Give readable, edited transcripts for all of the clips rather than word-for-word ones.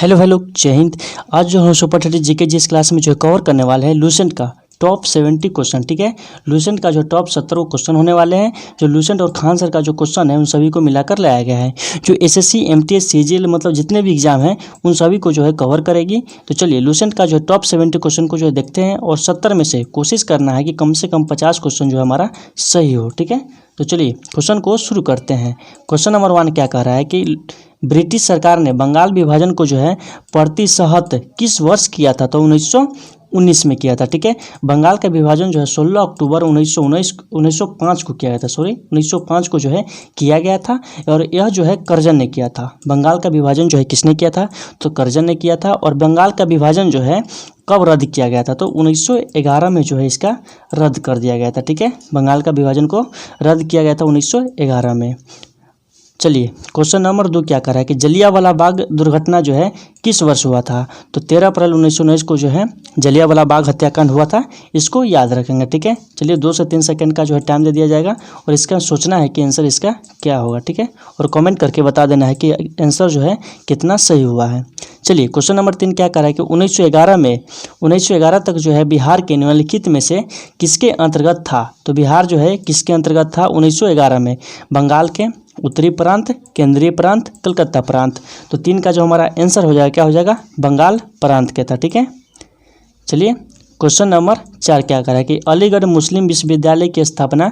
Hello hello जय हिंद। आज जो हम सुपर 30 जीके जिस क्लास में जो कवर करने वाले हैं लूसेंट का टॉप 70 क्वेश्चन। ठीक है, लूसेंट का जो टॉप 70 क्वेश्चन होने वाले हैं, जो लूसेंट और खान सर का जो क्वेश्चन है उन सभी को मिलाकर लाया गया है। जो एसएससी एमटीएस सीजीएल मतलब जितने भी एग्जाम हैं उन सभी को जो है कवर करेगी। तो चलिए लूसेंट का जो टॉप 70 क्वेश्चन को जो है देखते हैं और 70 में से कोशिश करना है कि कम से कम 50 क्वेश्चन जो है हमारा सही हो। ठीक है, तो चलिए क्वेश्चन को शुरू करते हैं। क्वेश्चन नंबर 1 क्या कह रहा है कि ब्रिटिश सरकार ने बंगाल विभाजन को जो है प्रतिशत किस वर्ष किया था? तो 1919 में किया था। ठीक है, बंगाल का विभाजन जो है 16 अक्टूबर 1905 को किया गया था। 1905 को जो है किया गया था और यह जो है कर्जन ने किया था। बंगाल का विभाजन जो है किसने किया था? तो कर्जन ने किया था। और बंगाल का विभाजन जो है कब रद्द किया गया था? तो 1911 में जो है इसका रद्द कर दिया गया था। ठीक है, बंगाल का विभाजन को रद्द किया गया था 1911 में। चलिए क्वेश्चन नंबर 2 क्या कर रहा है कि जलियांवाला बाग दुर्घटना जो है किस वर्ष हुआ था? तो 13 अप्रैल 1919 को जो है जलियांवाला बाग हत्याकांड हुआ था। इसको याद रखेंगे। ठीक है, चलिए 2 से 3 सेकंड का जो है टाइम दे दिया जाएगा और इसका सोचना है कि आंसर इसका क्या होगा। ठीक है, और कमेंट करके बता देना है कि आंसर जो है कितना सही हुआ है। चलिए क्वेश्चन नंबर 3 क्या कर रहा है कि 1911 तक जो है बिहार के निम्नलिखित में से किसके अंतर्गत था? तो बिहार जो है किसके अंतर्गत था 1911 में? बंगाल के, उत्तरी प्रांत, केंद्रीय प्रांत, कलकत्ता प्रांत। तो 3 का जो हमारा आंसर हो जाएगा क्या हो जाएगा? बंगाल प्रांत के था। ठीक है, चलिए क्वेश्चन नंबर 4 क्या कर रहा है कि अलीगढ़ मुस्लिम विश्वविद्यालय की स्थापना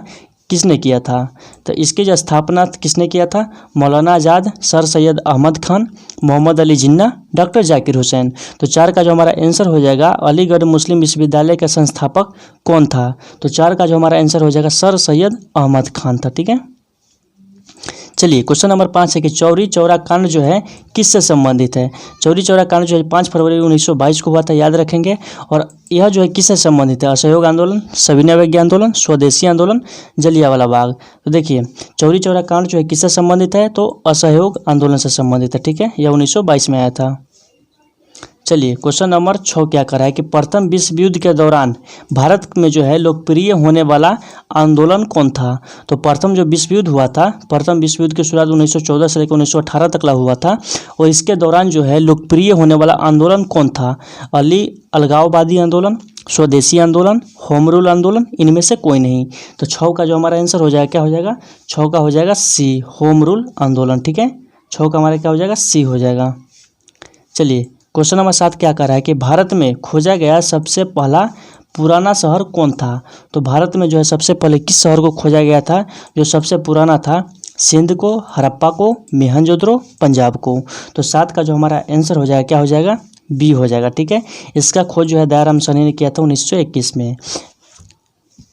किसने किया था? तो इसकी जो स्थापना किसने किया था? मौलाना आज़ाद, सर सैयद अहमद खान, मोहम्मद अली जिन्ना, डॉक्टर जाकिर हुसैन। तो 4 का जो हमारा आंसर हो जाएगा अलीगढ़ मुस्लिम विश्वविद्यालय का संस्थापक कौन था? तो 4 का जो हमारा आंसर हो जाएगा सर सैयद अहमद खान था। ठीक है, चलिए क्वेश्चन नंबर 5 है कि चौरी चौरा कांड जो है किससे संबंधित है? चौरी चौरा कांड जो है 5 फरवरी 1922 को हुआ था, याद रखेंगे। और यह जो है किससे संबंधित है? असहयोग आंदोलन, सविनय अवज्ञा आंदोलन, स्वदेशी आंदोलन, जलियांवाला बाग। तो देखिए चौरी चौरा कांड जो है किससे संबंधित है? तो असहयोग आंदोलन से संबंधित है। ठीक है, यह 1922 में आया था। चलिए क्वेश्चन नंबर 6 क्या कर रहा है कि प्रथम विश्व युद्ध के दौरान भारत में जो है लोकप्रिय होने वाला आंदोलन कौन था? तो प्रथम जो विश्व युद्ध हुआ था, प्रथम विश्व युद्ध की शुरुआत 1914 से लेकर 1918 तक हुआ था और इसके दौरान जो है लोकप्रिय होने वाला आंदोलन कौन था? अलगाववादी आंदोलन, स्वदेशी आंदोलन, होम रूल आंदोलन, इनमें से कोई नहीं। तो 6 का जो हमारा आंसर हो जाएगा क्या हो जाएगा? 6 का हो जाएगा सी, होम रूल आंदोलन। ठीक है, 6 का हमारा क्या हो जाएगा? सी हो जाएगा। चलिए क्वेश्चन नंबर 7 क्या कर रहा है कि भारत में खोजा गया सबसे पहला पुराना शहर कौन था? तो भारत में जो है सबसे पहले किस शहर को खोजा गया था जो सबसे पुराना था? सिंध को, हड़प्पा को, मोहनजोदड़ो, पंजाब को। तो 7 का जो हमारा आंसर हो जाएगा क्या हो जाएगा? बी हो जाएगा। ठीक है, इसका खोज जो है दयाराम साहनी ने किया था 1921 में।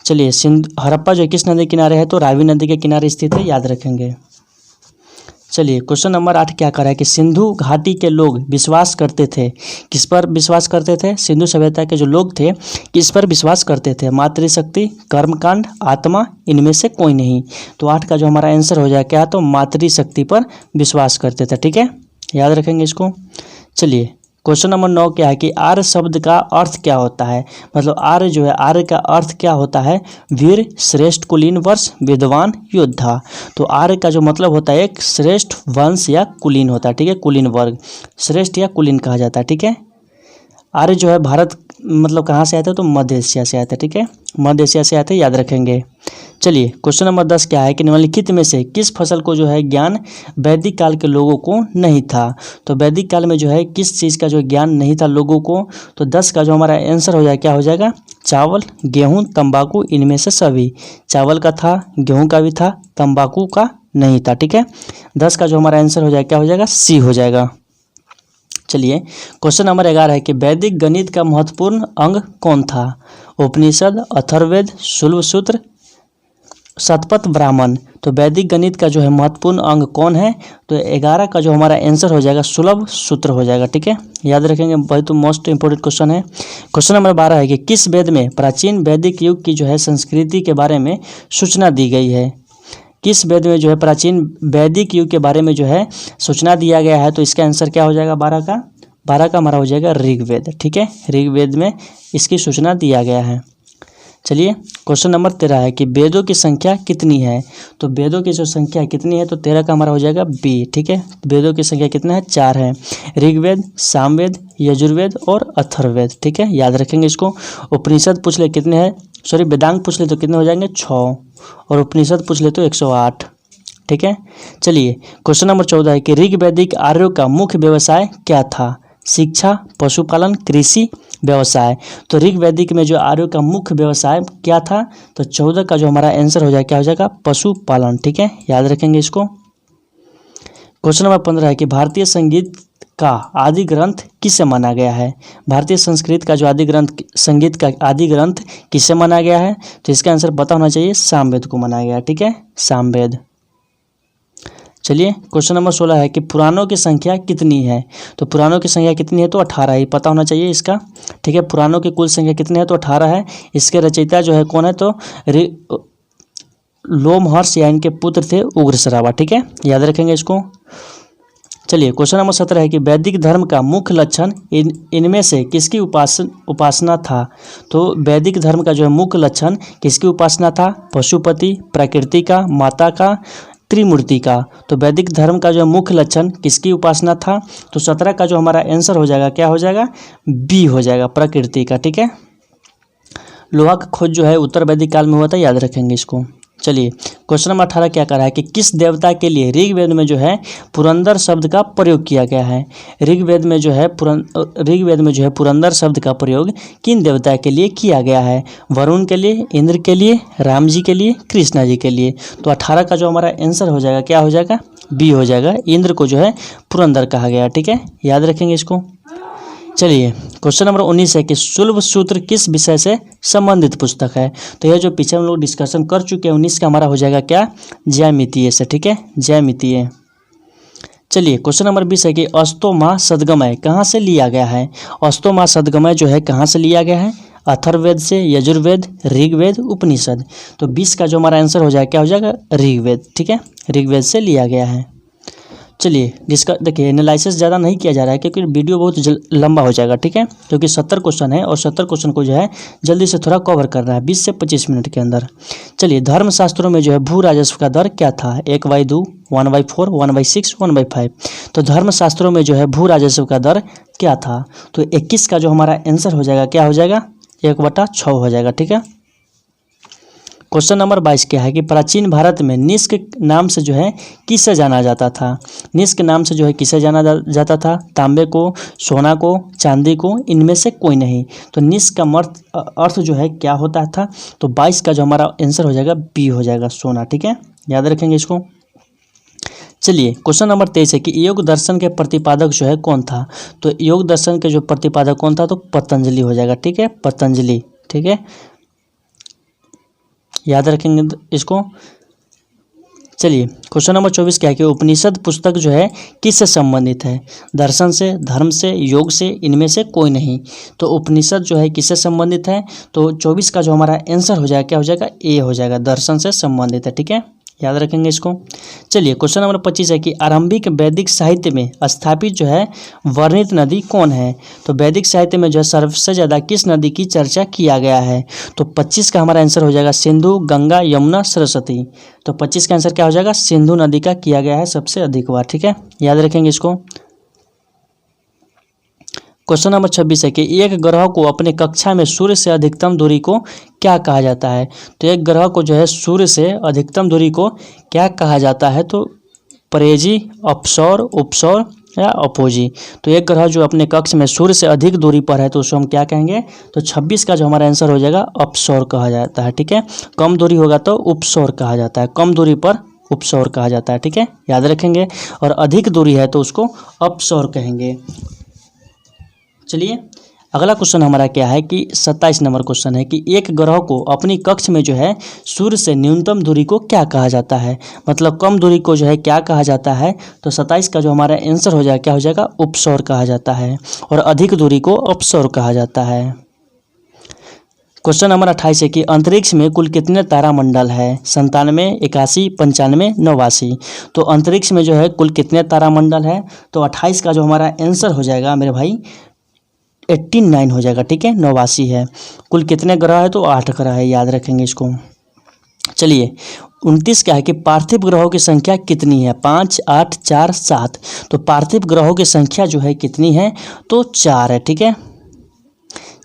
चलिए सिंध हड़प्पा जो किस नदी के किनारे है? तो रावी नदी के किनारे स्थित है, याद रखेंगे। चलिए क्वेश्चन नंबर 8 क्या कर रहा है कि सिंधु घाटी के लोग विश्वास करते थे, किस पर विश्वास करते थे? सिंधु सभ्यता के जो लोग थे किस पर विश्वास करते थे? मातृशक्ति, कर्मकांड, आत्मा, इनमें से कोई नहीं। तो 8 का जो हमारा आंसर हो जाएगा क्या? तो मातृशक्ति पर विश्वास करते थे। ठीक है, याद रखेंगे इसको। चलिए क्वेश्चन नंबर 9 क्या है कि आर्य शब्द का अर्थ क्या होता है? मतलब आर्य जो है, आर्य का अर्थ क्या होता है? वीर, श्रेष्ठ, कुलीन वंश, विद्वान, योद्धा। तो आर्य का जो मतलब होता है एक श्रेष्ठ वंश या कुलीन होता है। ठीक है, कुलीन वर्ग, श्रेष्ठ या कुलीन कहा जाता है। ठीक है, आर्य जो है भारत मतलब कहाँ से आते हैं? तो मध्य एशिया से आते हैं। ठीक है, मध्य एशिया से आते हैं, याद रखेंगे। चलिए क्वेश्चन नंबर 10 क्या है कि निम्नलिखित में से किस फसल को जो है ज्ञान वैदिक काल के लोगों को नहीं था? तो वैदिक काल में जो है किस चीज़ का जो ज्ञान नहीं था लोगों को? तो 10 का जो हमारा आंसर हो जाएगा क्या हो जाएगा? चावल, गेहूं, तंबाकू, इनमें से सभी। चावल का था, गेहूं का भी था, तंबाकू का नहीं था। ठीक है, 10 का जो हमारा आंसर हो जाएगा क्या हो जाएगा? सी हो जाएगा। चलिए क्वेश्चन नंबर 11 है कि वैदिक गणित का महत्वपूर्ण अंग कौन था? उपनिषद, अथर्ववेद, शूलसूत्र, शतपथ ब्राह्मण। तो वैदिक गणित का जो है महत्वपूर्ण अंग कौन है? तो 11 का जो हमारा आंसर हो जाएगा सुलभ सूत्र हो जाएगा। ठीक है, याद रखेंगे, बहुत मोस्ट इंपोर्टेंट क्वेश्चन है। क्वेश्चन नंबर 12 है कि किस वेद में प्राचीन वैदिक युग की जो है संस्कृति के बारे में सूचना दी गई है? किस वेद में जो है प्राचीन वैदिक युग के बारे में जो है सूचना दिया गया है? तो इसका आंसर क्या हो जाएगा? 12 का हमारा हो जाएगा ऋग्वेद। ठीक है, ऋग्वेद में इसकी सूचना दिया गया है। चलिए क्वेश्चन नंबर 13 है कि वेदों की संख्या कितनी है। तो वेदों की जो संख्या कितनी है, तो 13 का हमारा हो जाएगा बी। ठीक है, वेदों की संख्या कितना है, 4 है। ऋग्वेद, सामवेद, यजुर्वेद और अथर्ववेद। ठीक है, याद रखेंगे इसको। उपनिषद पूछ ले कितने हैं, सॉरी वेदांग पूछ ले तो कितने हो जाएंगे, 6, और उपनिषद पूछ ले तो 108। ठीक है, चलिए क्वेश्चन नंबर 14 है कि ऋग्वैदिक आर्यों का मुख्य व्यवसाय क्या था। शिक्षा, पशुपालन, कृषि, व्यवसाय। तो ऋग्वैदिक में जो आर्यों का मुख्य व्यवसाय क्या था, तो 14 का जो हमारा आंसर हो जाएगा क्या हो जाएगा, पशुपालन। ठीक है, याद रखेंगे इसको। क्वेश्चन नंबर 15 है कि भारतीय संगीत का आदि ग्रंथ किसे माना गया है। भारतीय संस्कृत का जो आदि ग्रंथ, संगीत का आदि ग्रंथ किसे माना गया है, तो इसका आंसर पता होना चाहिए, सामवेद को माना गया। ठीक है, सामवेद। चलिए क्वेश्चन नंबर 16 है कि पुराणों की संख्या कितनी है। तो पुराणों की संख्या कितनी है, तो 18 ही पता होना चाहिए इसका। ठीक है, पुराणों की कुल संख्या कितनी है, तो 18 है। इसके रचयिता जो है कौन है, तो लोमहर्ष या इनके पुत्र थे उग्रश्रवा। ठीक है, याद रखेंगे इसको। चलिए क्वेश्चन नंबर 17 है कि वैदिक धर्म का मुख्य लक्षण इनमें से किसकी उपासना था। तो वैदिक धर्म का जो है मुख्य लक्षण किसकी उपासना था, पशुपति, प्रकृति का, माता का, त्रिमूर्ति का। तो वैदिक धर्म का जो मुख्य लक्षण किसकी उपासना था, तो 17 का जो हमारा आंसर हो जाएगा क्या हो जाएगा, बी हो जाएगा, प्रकृति का। ठीक है, लोहा का खोज जो है उत्तर वैदिक काल में हुआ था, याद रखेंगे इसको। चलिए क्वेश्चन नंबर 18 क्या कर रहा है कि किस देवता के लिए ऋग्वेद में जो है पुरंदर शब्द का प्रयोग किया गया है। ऋग्वेद में जो है पुरंदर शब्द का प्रयोग किन देवता के लिए किया गया है। वरुण के लिए, इंद्र के लिए, राम जी के लिए, कृष्णा जी के लिए। तो 18 का जो हमारा आंसर हो जाएगा क्या हो जाएगा, बी हो जाएगा, इंद्र को जो है पुरंदर कहा गया। ठीक है, याद रखेंगे इसको। चलिए क्वेश्चन नंबर 19 है कि शुल्ब सूत्र किस विषय से संबंधित पुस्तक है। तो यह जो पीछे हम लोग डिस्कशन कर चुके हैं 19 का हमारा हो जाएगा क्या, ज्यामितीय से। ठीक है, ज्यामितीय। चलिए क्वेश्चन नंबर 20 है कि अस्तोमा सद्गमय कहाँ से लिया गया है। अस्तोमा सद्गमय जो है कहाँ से लिया गया है, अथर्ववेद से, यजुर्वेद, ऋग्वेद, उपनिषद। तो 20 का जो हमारा आंसर हो जाएगा क्या हो जाएगा, ऋग्वेद। ठीक है, ऋग्वेद से लिया गया है। चलिए जिसका देखिए एनालिसिस ज़्यादा नहीं किया जा रहा है क्योंकि वीडियो बहुत लंबा हो जाएगा। ठीक है, क्योंकि 70 क्वेश्चन है और 70 क्वेश्चन को जो है जल्दी से थोड़ा कवर करना है 20 से 25 मिनट के अंदर। चलिए धर्मशास्त्रों में जो है भू राजस्व का दर क्या था, 1/2, 1/4, 1/6, 1/5। तो धर्मशास्त्रों में जो है भू राजस्व का दर क्या था, तो 21 का जो हमारा आंसर हो जाएगा क्या हो जाएगा, 1/6 हो जाएगा। ठीक है, क्वेश्चन नंबर 22 क्या है कि प्राचीन भारत में निष्क नाम से जो है किसे जाना जाता था। निष्क नाम से जो है किसे जाना जाता था, तांबे को, सोना को, चांदी को, इनमें से कोई नहीं। तो निष्क का अर्थ जो है क्या होता था, तो 22 का जो हमारा आंसर हो जाएगा बी हो जाएगा, सोना। ठीक है, याद रखेंगे इसको। चलिए क्वेश्चन नंबर 23 है कि योग दर्शन के प्रतिपादक जो है कौन था। तो योग दर्शन के जो प्रतिपादक कौन था, तो पतंजलि हो जाएगा। ठीक है, पतंजलि। ठीक है, याद रखेंगे इसको। चलिए क्वेश्चन नंबर 24 क्या है कि उपनिषद पुस्तक जो है किससे संबंधित है, दर्शन से, धर्म से, योग से, इनमें से कोई नहीं। तो उपनिषद जो है किससे संबंधित है, तो 24 का जो हमारा आंसर हो जाएगा क्या हो जाएगा, ए हो जाएगा, दर्शन से संबंधित है। ठीक है, याद रखेंगे इसको। चलिए क्वेश्चन नंबर 25 है कि आरंभिक वैदिक साहित्य में स्थापित जो है वर्णित नदी कौन है। तो वैदिक साहित्य में जो है सबसे ज़्यादा किस नदी की चर्चा किया गया है, तो 25 का हमारा आंसर हो जाएगा सिंधु, गंगा, यमुना, सरस्वती। तो 25 का आंसर क्या हो जाएगा, सिंधु नदी का किया गया है सबसे अधिक बार। ठीक है, याद रखेंगे इसको। क्वेश्चन नंबर 26 है कि एक ग्रह को अपने कक्षा में सूर्य से अधिकतम दूरी को क्या कहा जाता है। तो एक ग्रह को जो है सूर्य से अधिकतम दूरी को क्या कहा जाता है, तो परेजी, अपसौर, उपसौर या अपोजी। तो एक ग्रह जो अपने कक्ष में सूर्य से अधिक दूरी पर है तो उसको हम क्या कहेंगे, तो 26 का जो हमारा आंसर हो जाएगा अपसौर कहा जाता है। ठीक है, कम दूरी होगा तो उपसौर कहा जाता है, कम दूरी पर उपसौर कहा जाता है। ठीक है, याद रखेंगे। और अधिक दूरी है तो उसको अपसौर कहेंगे। चलिए अगला क्वेश्चन हमारा क्या है कि 27 नंबर क्वेश्चन है कि एक ग्रह को अपनी कक्ष में जो है सूर्य से न्यूनतम दूरी को क्या कहा जाता है, मतलब कम दूरी को जो है क्या कहा जाता है, तो 27 का जो हमारा आंसर हो जाएगा क्या हो जाएगा, उपसौर कहा जाता है। और अधिक दूरी को अपसौर कहा जाता है। क्वेश्चन नंबर 28 है कि अंतरिक्ष में कुल कितने तारामंडल है, 97, 81, 95, 89। तो अंतरिक्ष में जो है कुल कितने तारामंडल है, तो 28 का जो हमारा आंसर हो जाएगा मेरे भाई 89 हो जाएगा, ठीक है, 89 है। कुल कितने ग्रह है, तो 8 ग्रह है, याद रखेंगे इसको। चलिए 29 क्या है कि पार्थिव ग्रहों की संख्या कितनी है, 5, 8, 4, 7। तो पार्थिव ग्रहों की संख्या जो है कितनी है, तो 4 है, ठीक है।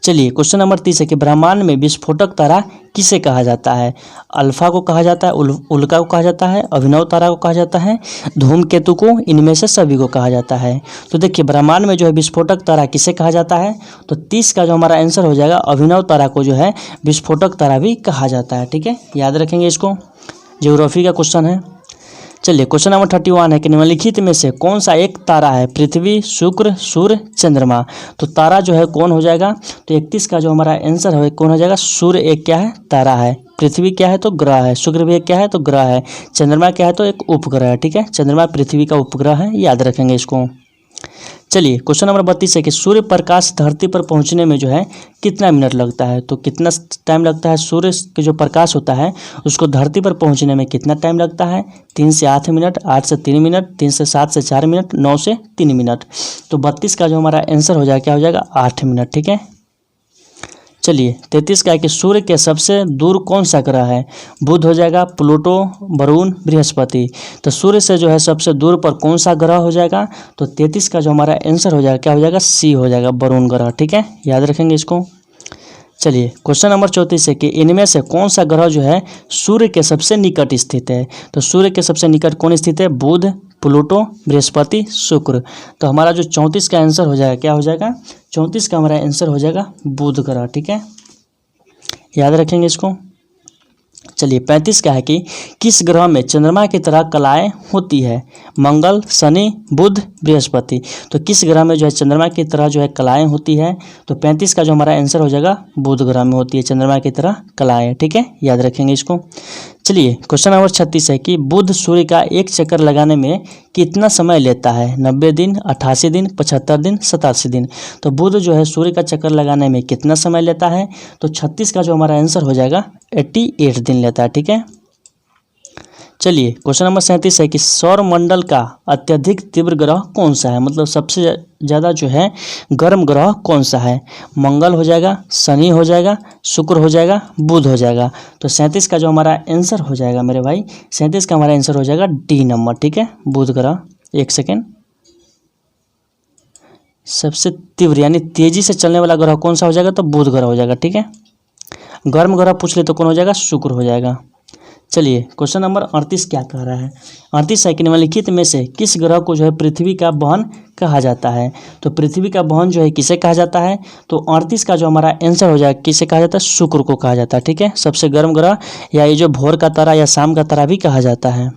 चलिए क्वेश्चन नंबर 30 है कि ब्रह्मांड में विस्फोटक तारा किसे कहा जाता है। अल्फा को कहा जाता है, उल्का को कहा जाता है, अभिनव तारा को कहा जाता है, धूमकेतु को, इनमें से सभी को कहा जाता है। तो देखिए ब्रह्मांड में जो है विस्फोटक तारा किसे कहा जाता है, तो 30 का जो हमारा आंसर हो जाएगा, अभिनव तारा को जो है विस्फोटक तारा भी कहा जाता है, ठीक है, याद रखेंगे इसको। ज्योग्राफी का क्वेश्चन है। चलिए क्वेश्चन नंबर 31 है कि निम्नलिखित में से कौन सा एक तारा है, पृथ्वी, शुक्र, सूर्य, चंद्रमा। तो तारा जो है कौन हो जाएगा, तो 31 का जो हमारा आंसर है कौन हो जाएगा, सूर्य एक क्या है, तारा है। पृथ्वी क्या है, तो ग्रह है। शुक्र भी एक क्या है, तो ग्रह है। चंद्रमा क्या है, तो एक उपग्रह है, ठीक है, चंद्रमा पृथ्वी का उपग्रह है, याद रखेंगे इसको। चलिए क्वेश्चन नंबर 32 है कि सूर्य प्रकाश धरती पर पहुंचने में जो है कितना मिनट लगता है। तो कितना टाइम लगता है, सूर्य के जो प्रकाश होता है उसको धरती पर पहुंचने में कितना टाइम लगता है, 3 से 8 मिनट, 8 से 3 मिनट, 3 से 7 से 4 मिनट, 9 से 3 मिनट। तो 32 का जो हमारा आंसर हो जाएगा क्या हो जाएगा, 8 मिनट, ठीक है। चलिए 33 का है कि सूर्य के सबसे दूर कौन सा ग्रह है। बुध हो जाएगा, प्लूटो, वरुण, बृहस्पति। तो सूर्य से जो है सबसे दूर पर कौन सा ग्रह हो जाएगा, तो 33 का जो हमारा आंसर हो जाएगा क्या हो जाएगा, सी हो जाएगा, वरुण ग्रह, ठीक है, याद रखेंगे इसको। चलिए क्वेश्चन नंबर 34 है कि इनमें से कौन सा ग्रह जो है सूर्य के सबसे निकट स्थित है। तो सूर्य के सबसे निकट कौन स्थित है, बुध, प्लूटो, बृहस्पति, शुक्र। तो हमारा जो 34 का आंसर हो जाएगा क्या हो जाएगा, 34 का हमारा आंसर हो जाएगा बुध ग्रह, ठीक है, याद रखेंगे इसको। चलिए 35 क्या है कि किस ग्रह में चंद्रमा की तरह कलाएं होती है। मंगल, शनि, बुध, बृहस्पति। तो किस ग्रह में जो है चंद्रमा की तरह जो है कलाएं होती है, तो 35 का जो हमारा आंसर हो जाएगा बुध ग्रह में होती है चंद्रमा की तरह कलाएं, ठीक है, याद रखेंगे इसको। चलिए क्वेश्चन नंबर 36 है कि बुध सूर्य का एक चक्कर लगाने में कितना समय लेता है। 90 दिन, 88 दिन, 75 दिन, 87 दिन। तो बुध जो है सूर्य का चक्कर लगाने में कितना समय लेता है, तो 36 का जो हमारा आंसर हो जाएगा 88 दिन लेता है, ठीक है। चलिए क्वेश्चन नंबर 37 है कि सौर मंडल का अत्यधिक तीव्र ग्रह कौन सा है, मतलब सबसे ज़्यादा जो है गर्म ग्रह कौन सा है। मंगल हो जाएगा, शनि हो जाएगा, शुक्र हो जाएगा, बुध हो जाएगा। तो 37 का जो हमारा आंसर हो जाएगा मेरे भाई, 37 का हमारा आंसर हो जाएगा डी नंबर, ठीक है, बुध ग्रह। एक सेकेंड, सबसे तीव्र यानी तेजी से चलने वाला ग्रह कौन सा हो जाएगा, तो बुध ग्रह हो जाएगा, ठीक है। गर्म ग्रह पूछ ले तो कौन हो जाएगा, शुक्र हो जाएगा। चलिए क्वेश्चन नंबर 38 क्या कह रहा है। 38 है कि निम्नलिखित में से किस ग्रह को जो है पृथ्वी का बहन कहा जाता है। तो पृथ्वी का बहन जो है किसे कहा जाता है, तो 38 का जो हमारा आंसर हो जाएगा किसे कहा जाता है, शुक्र को कहा जाता है, ठीक है, सबसे गर्म ग्रह, या ये जो भोर का तारा या शाम का तारा भी कहा जाता है।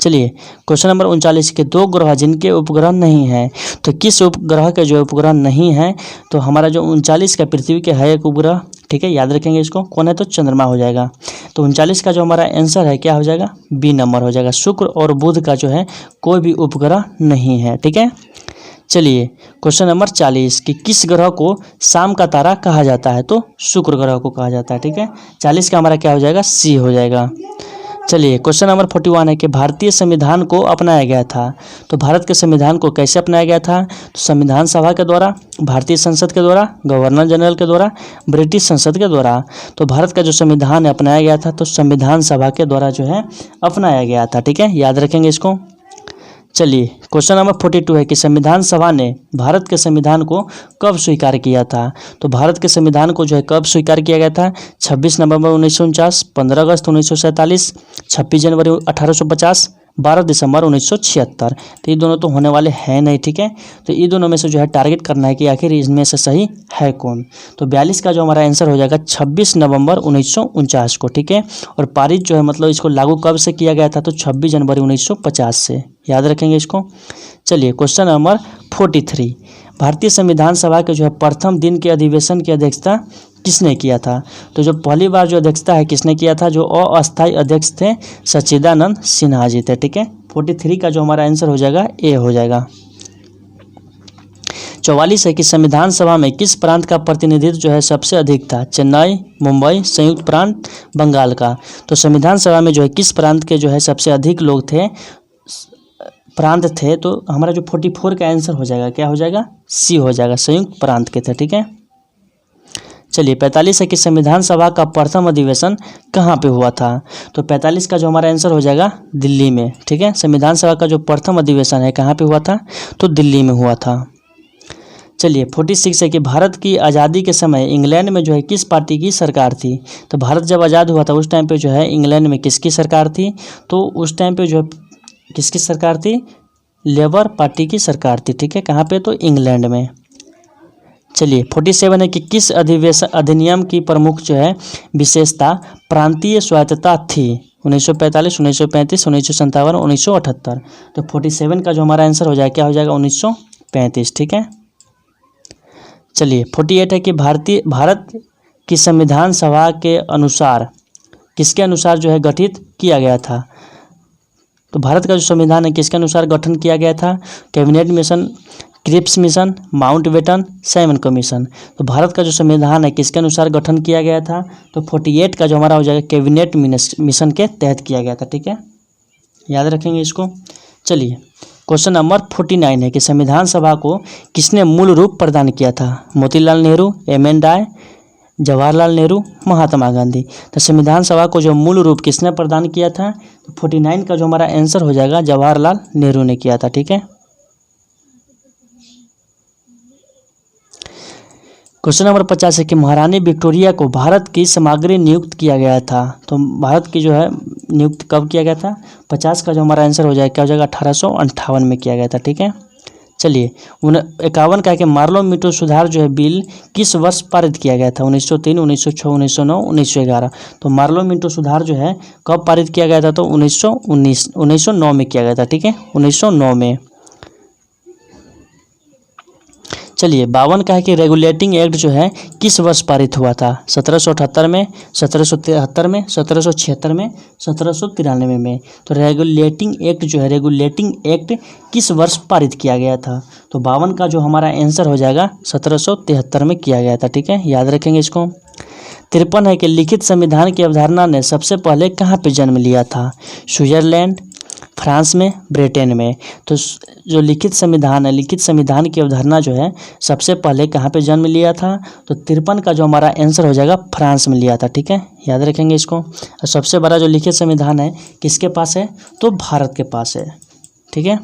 चलिए क्वेश्चन नंबर 39 के दो ग्रह जिनके उपग्रह नहीं है। तो किस उपग्रह के जो उपग्रह नहीं है, तो हमारा जो 39 का पृथ्वी के है एक उपग्रह, ठीक है, याद रखेंगे इसको, कौन है, तो चंद्रमा हो जाएगा। तो 39 का जो हमारा आंसर है क्या हो जाएगा, बी नंबर हो जाएगा। शुक्र और बुध का जो है कोई भी उपग्रह नहीं है, ठीक है। चलिए क्वेश्चन नंबर 40 कि किस ग्रह को शाम का तारा कहा जाता है, तो शुक्र ग्रह को कहा जाता है, ठीक है। 40 का हमारा क्या हो जाएगा, सी हो जाएगा। चलिए क्वेश्चन नंबर 41 है कि भारतीय संविधान को अपनाया गया था। तो भारत के संविधान को कैसे अपनाया गया था, तो संविधान सभा के द्वारा, भारतीय संसद के द्वारा, गवर्नर जनरल के द्वारा, ब्रिटिश संसद के द्वारा। तो भारत का जो संविधान अपनाया गया था तो संविधान सभा के द्वारा जो है अपनाया गया था, ठीक है, याद रखेंगे इसको। चलिए क्वेश्चन नंबर 42 है कि संविधान सभा ने भारत के संविधान को कब स्वीकार किया था। तो भारत के संविधान को जो है कब स्वीकार किया गया था, 26 नवंबर 1949, 15 अगस्त 1947, 26 जनवरी 1850, 12 दिसंबर 1976। तो ये दोनों तो होने वाले हैं नहीं, ठीक है। तो ये दोनों में से जो है टारगेट करना है कि आखिर इसमें से सही है कौन। तो 42 का जो हमारा आंसर हो जाएगा 26 नवंबर 1949 को, ठीक है। और पारित जो है मतलब इसको लागू कब से किया गया था, तो 26 जनवरी 1950 से, याद रखेंगे इसको। चलिए क्वेश्चन नंबर 43, भारतीय संविधान सभा के जो है प्रथम दिन के अधिवेशन की अध्यक्षता किसने किया था। तो जो पहली बार जो अध्यक्षता है किसने किया था, जो अस्थायी अध्यक्ष थे सच्चिदानंद सिन्हा जी थे, ठीक है। 43 का जो हमारा आंसर हो जाएगा ए हो जाएगा। 44 है कि संविधान सभा में किस प्रांत का प्रतिनिधित्व जो है सबसे अधिक था, चेन्नई, मुंबई, संयुक्त प्रांत, बंगाल का। तो संविधान सभा में जो है किस प्रांत के जो है सबसे अधिक लोग थे, प्रांत थे, तो हमारा जो 44 का आंसर हो जाएगा क्या हो जाएगा, सी हो जाएगा, संयुक्त प्रांत के थे। ठीक है, चलिए 45 है कि संविधान सभा का प्रथम अधिवेशन कहाँ पे हुआ था। तो 45 का जो हमारा आंसर हो जाएगा दिल्ली में। ठीक है, संविधान सभा का जो प्रथम अधिवेशन है कहाँ पे हुआ था, तो दिल्ली में हुआ था। चलिए 46 है कि भारत की आज़ादी के समय इंग्लैंड में जो है किस पार्टी की सरकार थी। तो भारत जब आज़ाद हुआ था उस टाइम पे जो है इंग्लैंड में किसकी सरकार थी, तो उस टाइम पे जो है किसकी सरकार थी, लेबर पार्टी की सरकार थी। ठीक है, कहाँ पे, तो इंग्लैंड में। चलिए 47 है कि किस अधिनियम की प्रमुख जो है विशेषता प्रांतीय स्वायत्तता थी। 1945, 1935, 1957, 1978। तो 47 का जो हमारा आंसर हो जाएगा क्या हो जाएगा, 1935। ठीक है, चलिए 48 है कि भारत की संविधान सभा के अनुसार किसके अनुसार जो है गठित किया गया था। तो भारत का जो संविधान है किसके अनुसार गठन किया गया था, cabinet mission, Cripps mission, Mountbatten, Simon commission. तो भारत का जो संविधान है किसके अनुसार गठन किया गया था, तो 48 का जो हमारा हो जाएगा कैबिनेट मिशन के तहत किया गया था। ठीक है, याद रखेंगे इसको। चलिए क्वेश्चन नंबर 49 है कि संविधान सभा को किसने मूल रूप प्रदान किया था। मोतीलाल नेहरू, एम.एन. राय, जवाहरलाल नेहरू, महात्मा गांधी। तो संविधान सभा को जो मूल रूप किसने प्रदान किया था, तो 49 का जो हमारा आंसर हो जाएगा जवाहरलाल नेहरू ने किया था। ठीक है, क्वेश्चन नंबर 50 है कि महारानी विक्टोरिया को भारत की समाग्री नियुक्त किया गया था। तो भारत की जो है नियुक्त कब किया गया था, 50 का जो हमारा आंसर हो जाएगा क्या हो जाएगा, 1858 में किया गया था। ठीक है, चलिए 51 का है कि मार्लो मीटो सुधार जो है बिल किस वर्ष पारित किया गया था। 1903, 1906, 1909, 1911। तो मार्लो मीटो सुधार जो है कब पारित किया गया था, तो 1909 में किया गया था। ठीक है, 1909 में। चलिए 52 का है कि रेगुलेटिंग एक्ट जो है किस वर्ष पारित हुआ था। 1778 में, 1773 में, 1776 में, 1793 में। तो रेगुलेटिंग एक्ट जो है, रेगुलेटिंग एक्ट किस वर्ष पारित किया गया था। तो 52 का जो हमारा आंसर हो जाएगा 1773 में किया गया था। ठीक है, याद रखेंगे इसको। 53 है कि लिखित संविधान की अवधारणा ने सबसे पहले कहाँ पे जन्म लिया था। स्विट्जरलैंड, फ्रांस में, ब्रिटेन में। तो जो लिखित संविधान है, लिखित संविधान की अवधारणा जो है सबसे पहले कहाँ पे जन्म लिया था, तो 53 का जो हमारा आंसर हो जाएगा फ्रांस में लिया था। ठीक है, याद रखेंगे इसको। और सबसे बड़ा जो लिखित संविधान है किसके पास है, तो भारत के पास है। ठीक है,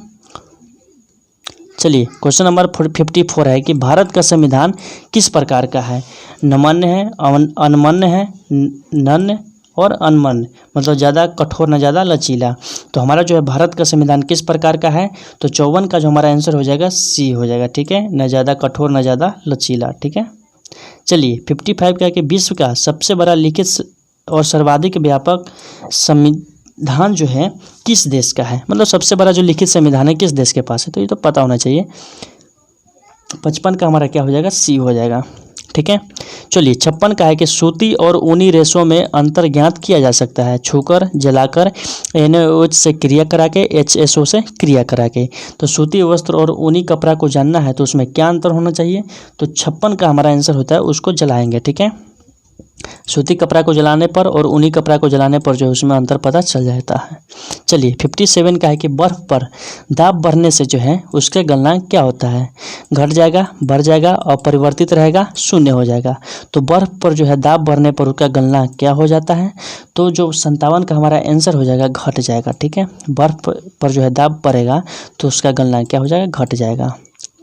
चलिए क्वेश्चन नंबर 54 है कि भारत का संविधान किस प्रकार का है। नमन्य है, अनमन्य है, नन्य और अनमन्य, मतलब ज़्यादा कठोर न ज़्यादा लचीला। तो हमारा जो है भारत का संविधान किस प्रकार का है, तो 54 का जो हमारा आंसर हो जाएगा सी हो जाएगा। ठीक है, न ज़्यादा कठोर न ज़्यादा लचीला। ठीक है, चलिए 55 का है कि विश्व का सबसे बड़ा लिखित और सर्वाधिक व्यापक संविधान जो है किस देश का है, मतलब सबसे बड़ा जो लिखित संविधान है किस देश के पास है, तो ये तो पता होना चाहिए। 55 का हमारा क्या हो जाएगा, सी हो जाएगा। ठीक है, चलिए 56 का है कि सूती और ऊनी रेशों में अंतर ज्ञात किया जा सकता है। छूकर, जलाकर, NaOH से क्रिया करा के, HSO से क्रिया करा के। तो सूती वस्त्र और ऊनी कपड़ा को जानना है तो उसमें क्या अंतर होना चाहिए, तो 56 का हमारा आंसर होता है उसको जलाएंगे। ठीक है, सूती कपड़ा को जलाने पर और ऊनी कपड़ा को जलाने पर जो उसमें अंतर पता चल जाता है। चलिए 57 का है कि बर्फ पर दाब बढ़ने से जो है उसके गलनांक क्या होता है। घट जाएगा, बढ़ जाएगा, अपरिवर्तित रहेगा, शून्य हो जाएगा। तो बर्फ पर जो है दाब बढ़ने पर उसका गलनांक क्या हो जाता है, तो जो 57 का हमारा आंसर हो जाएगा घट जाएगा। ठीक है, बर्फ पर जो है दाब बढ़ेगा तो उसका गलनांक क्या हो जाएगा, घट जाएगा।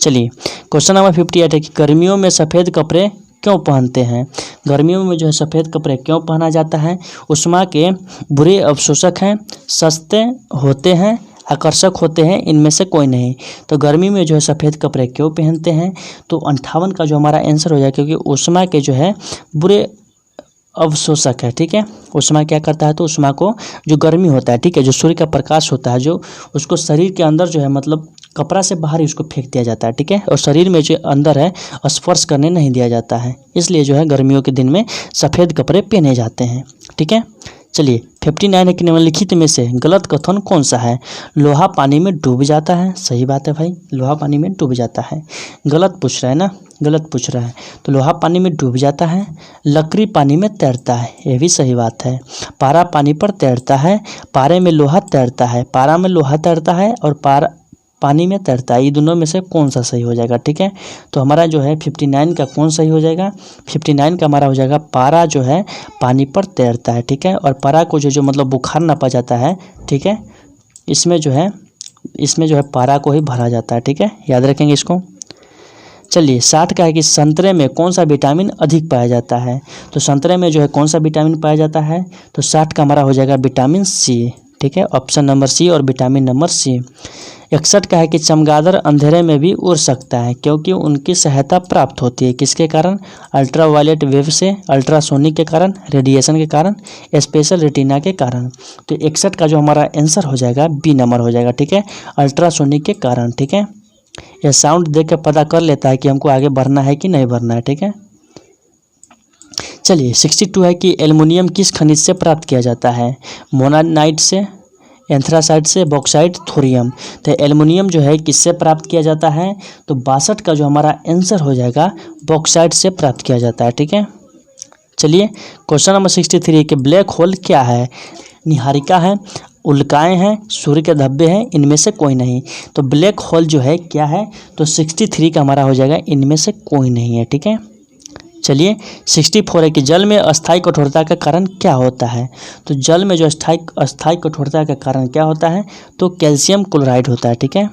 चलिए क्वेश्चन नंबर 58 है कि गर्मियों में सफ़ेद कपड़े क्यों पहनते हैं। गर्मियों में जो है सफ़ेद कपड़े क्यों पहना जाता है, उष्मा के बुरे अवशोषक हैं, सस्ते होते हैं, आकर्षक होते हैं, इनमें से कोई नहीं। तो गर्मी में जो है सफ़ेद कपड़े क्यों पहनते हैं, तो 58 का जो हमारा आंसर हो जाए क्योंकि उष्मा के जो है बुरे अवशोषक है। ठीक है, उष्मा क्या करता है, तो उष्मा को जो गर्मी होता है, ठीक है, जो सूर्य का प्रकाश होता है जो उसको शरीर के अंदर जो है मतलब कपड़ा से बाहर ही उसको फेंक दिया जाता है। ठीक है, और शरीर में जो अंदर है स्पर्श करने नहीं दिया जाता है, इसलिए जो है गर्मियों के दिन में सफ़ेद कपड़े पहने जाते हैं। ठीक है, चलिए 59 है कि निम्नलिखित में से गलत कथन कौन सा है। लोहा पानी में डूब जाता है, सही बात है भाई, लोहा पानी में डूब जाता है। गलत पूछ रहा है ना, गलत पूछ रहा है, तो लोहा पानी में डूब जाता है। लकड़ी पानी में तैरता है, यह भी सही बात है। पारा पानी पर तैरता है, पारे में लोहा तैरता है, पारा में लोहा तैरता है और पानी में तैरता है। ये दोनों में से कौन सा सही हो जाएगा, ठीक है। तो हमारा जो है 59 का कौन सही हो जाएगा, 59 का हमारा हो जाएगा पारा जो है पानी पर तैरता है, ठीक है। और पारा को जो मतलब बुखार नापा जाता है, ठीक है, इसमें जो है पारा को ही भरा जाता है, ठीक है, याद रखेंगे इसको। चलिए 60 का है कि संतरे में कौन सा विटामिन अधिक पाया जाता है। तो संतरे में जो है कौन सा विटामिन पाया जाता है, तो 60 का हमारा हो जाएगा विटामिन सी, ठीक है, ऑप्शन नंबर सी और विटामिन नंबर सी। 61 का है कि चमगादड़ अंधेरे में भी उड़ सकता है क्योंकि उनकी सहायता प्राप्त होती है किसके कारण, अल्ट्रावायलेट वेव से, अल्ट्रासोनिक के कारण, रेडिएशन के कारण, स्पेशल रेटिना के कारण। तो 61 का जो हमारा आंसर हो जाएगा बी नंबर हो जाएगा, ठीक है, अल्ट्रासोनिक के कारण, ठीक है। यह साउंड देख के पता कर लेता है कि हमको आगे बढ़ना है कि नहीं बढ़ना है, ठीक है। चलिए 62 है कि एल्युमिनियम किस खनिज से प्राप्त किया जाता है। मोनानाइट से, एंथ्रासाइट से, बॉक्साइट, थोरियम। तो एल्युमिनियम जो है किससे प्राप्त किया जाता है, तो 62 का जो हमारा आंसर हो जाएगा बॉक्साइट से प्राप्त किया जाता है, ठीक है। चलिए क्वेश्चन नंबर 63 कि ब्लैक होल क्या है। निहारिका है, उल्काएं हैं, सूर्य के धब्बे हैं, इनमें से कोई नहीं। तो ब्लैक होल जो है क्या है, तो 63 का हमारा हो जाएगा इनमें से कोई नहीं है, ठीक है। चलिए 64 है कि जल में अस्थायी कठोरता का कारण क्या होता है। तो जल में जो अस्थायी कठोरता का कारण क्या होता है, तो कैल्शियम क्लोराइड होता है, ठीक है।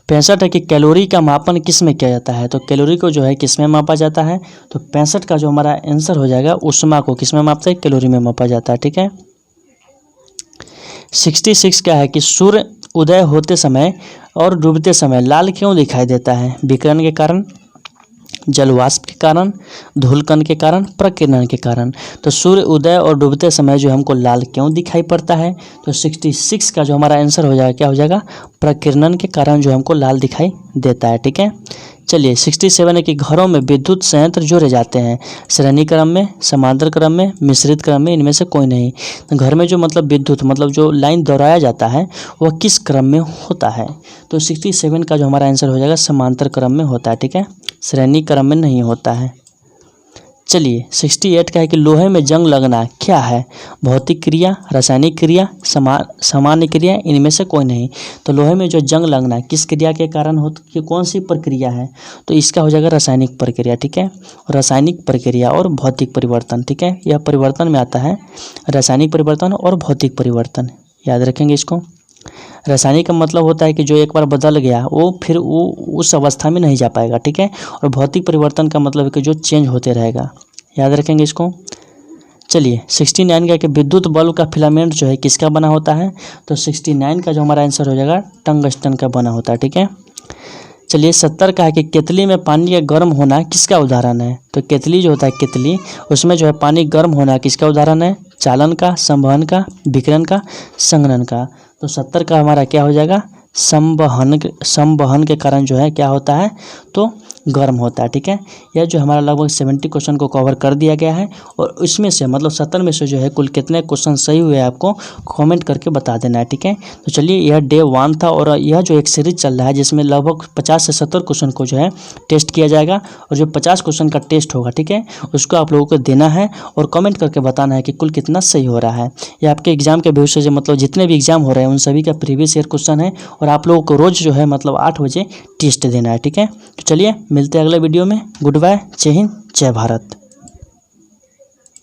65 है कि कैलोरी का मापन किस में किया जाता है। तो कैलोरी को जो है किस में मापा जाता है, तो 65 का जो हमारा आंसर हो जाएगा ऊष्मा को किस में मापते हैं, कैलोरी में मापा जाता है, ठीक है। 66 क्या है कि सूर्य उदय होते समय और डूबते समय लाल क्यों दिखाई देता है। विकिरण के कारण, जलवाष्प के कारण, धूलकण के कारण, प्रकीर्णन के कारण। तो सूर्य उदय और डूबते समय जो हमको लाल क्यों दिखाई पड़ता है, तो 66 का जो हमारा आंसर हो जाएगा क्या हो जाएगा, प्रकीर्णन के कारण जो हमको लाल दिखाई देता है, ठीक है। चलिए 67 है कि घरों में विद्युत संयंत्र जोड़े जाते हैं श्रेणी क्रम में, समांतर क्रम में, मिश्रित क्रम में, इनमें से कोई नहीं। तो घर में जो मतलब विद्युत मतलब जो लाइन दोहराया जाता है वह किस क्रम में होता है, तो 67 का जो हमारा आंसर हो जाएगा समांतर क्रम में होता है, ठीक है, श्रेणी क्रम में नहीं होता है। चलिए 68 का है कि लोहे में जंग लगना क्या है। भौतिक क्रिया, रासायनिक क्रिया, सामान्य क्रिया, इनमें से कोई नहीं। तो लोहे में जो जंग लगना किस क्रिया के कारण कि कौन सी प्रक्रिया है, तो इसका हो जाएगा रासायनिक प्रक्रिया, ठीक है। रासायनिक प्रक्रिया और भौतिक परिवर्तन, ठीक है, यह परिवर्तन में आता है, रासायनिक परिवर्तन और भौतिक परिवर्तन, याद रखेंगे इसको। रासायनिक का मतलब होता है कि जो एक बार बदल गया वो फिर वो उस अवस्था में नहीं जा पाएगा, ठीक है। और भौतिक परिवर्तन का मतलब है कि जो चेंज होते रहेगा, याद रखेंगे इसको। चलिए 69 का कि विद्युत बल्ब का फिलामेंट जो है किसका बना होता है, तो 69 का जो हमारा आंसर हो जाएगा टंगस्टन का बना होता है, ठीक है। चलिए 70 का है कि केतली में पानी का गर्म होना किसका उदाहरण है। तो केतली जो होता है केतली, उसमें जो है पानी गर्म होना किसका उदाहरण है, चालन का, संवहन का, विकिरण का, संघनन का। तो 70 का हमारा क्या हो जाएगा, संवहन के कारण जो है क्या होता है, तो गर्म होता है, ठीक है। यह जो हमारा लगभग 70 क्वेश्चन को कवर कर दिया गया है और इसमें से मतलब 70 में से जो है कुल कितने क्वेश्चन सही हुए आपको कमेंट करके बता देना है, ठीक है। तो चलिए यह डे 1 था और यह जो एक सीरीज चल रहा है जिसमें लगभग 50 से 70 क्वेश्चन को जो है टेस्ट किया जाएगा और जो 50 क्वेश्चन का टेस्ट होगा, ठीक है, उसको आप लोगों को देना है और कमेंट करके बताना है कि कुल कितना सही हो रहा है। यह आपके एग्जाम के भविष्य से मतलब जितने भी एग्जाम हो रहे हैं उन सभी का प्रीवियस ईयर क्वेश्चन है और आप लोगों को रोज जो है मतलब 8 बजे टेस्ट देना है, ठीक है। तो चलिए मिलते हैं अगले वीडियो में। गुड बाय, जय हिंद, जय भारत।